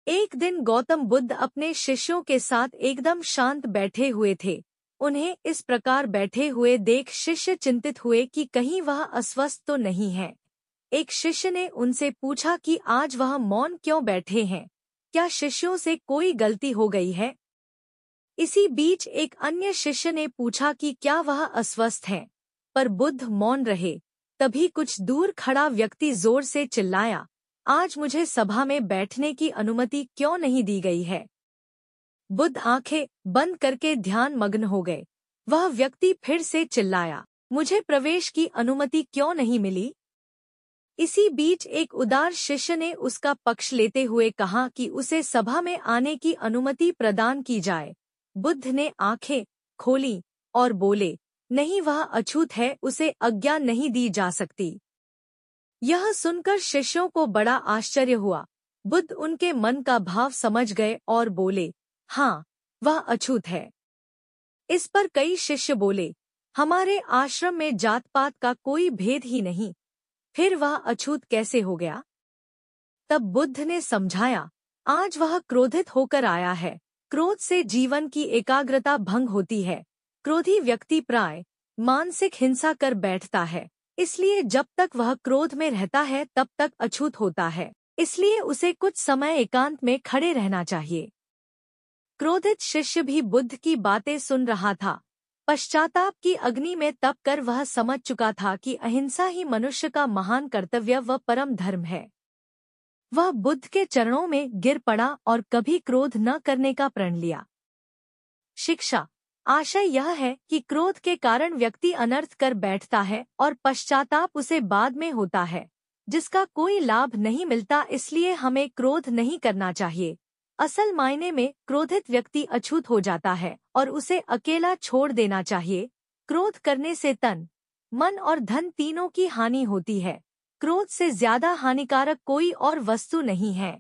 एक दिन गौतम बुद्ध अपने शिष्यों के साथ एकदम शांत बैठे हुए थे। उन्हें इस प्रकार बैठे हुए देख शिष्य चिंतित हुए कि कहीं वह अस्वस्थ तो नहीं है। एक शिष्य ने उनसे पूछा कि आज वह मौन क्यों बैठे हैं, क्या शिष्यों से कोई गलती हो गई है? इसी बीच एक अन्य शिष्य ने पूछा कि क्या वह अस्वस्थ हैं, पर बुद्ध मौन रहे। तभी कुछ दूर खड़ा व्यक्ति जोर से चिल्लाया, आज मुझे सभा में बैठने की अनुमति क्यों नहीं दी गई है? बुद्ध आंखें बंद करके ध्यान मग्न हो गए। वह व्यक्ति फिर से चिल्लाया, मुझे प्रवेश की अनुमति क्यों नहीं मिली? इसी बीच एक उदार शिष्य ने उसका पक्ष लेते हुए कहा कि उसे सभा में आने की अनुमति प्रदान की जाए। बुद्ध ने आंखें खोली और बोले, नहीं, वह अछूत है, उसे आज्ञा नहीं दी जा सकती। यह सुनकर शिष्यों को बड़ा आश्चर्य हुआ। बुद्ध उनके मन का भाव समझ गए और बोले, हाँ, वह अछूत है। इस पर कई शिष्य बोले, हमारे आश्रम में जात पात का कोई भेद ही नहीं, फिर वह अछूत कैसे हो गया? तब बुद्ध ने समझाया, आज वह क्रोधित होकर आया है। क्रोध से जीवन की एकाग्रता भंग होती है। क्रोधी व्यक्ति प्राय मानसिक हिंसा कर बैठता है, इसलिए जब तक वह क्रोध में रहता है तब तक अछूत होता है। इसलिए उसे कुछ समय एकांत में खड़े रहना चाहिए। क्रोधित शिष्य भी बुद्ध की बातें सुन रहा था। पश्चाताप की अग्नि में तप कर वह समझ चुका था कि अहिंसा ही मनुष्य का महान कर्तव्य व परम धर्म है। वह बुद्ध के चरणों में गिर पड़ा और कभी क्रोध न करने का प्रण लिया। शिक्षा आशय यह है कि क्रोध के कारण व्यक्ति अनर्थ कर बैठता है और पश्चाताप उसे बाद में होता है, जिसका कोई लाभ नहीं मिलता। इसलिए हमें क्रोध नहीं करना चाहिए। असल मायने में क्रोधित व्यक्ति अछूत हो जाता है और उसे अकेला छोड़ देना चाहिए। क्रोध करने से तन, मन और धन तीनों की हानि होती है। क्रोध से ज्यादा हानिकारक कोई और वस्तु नहीं है।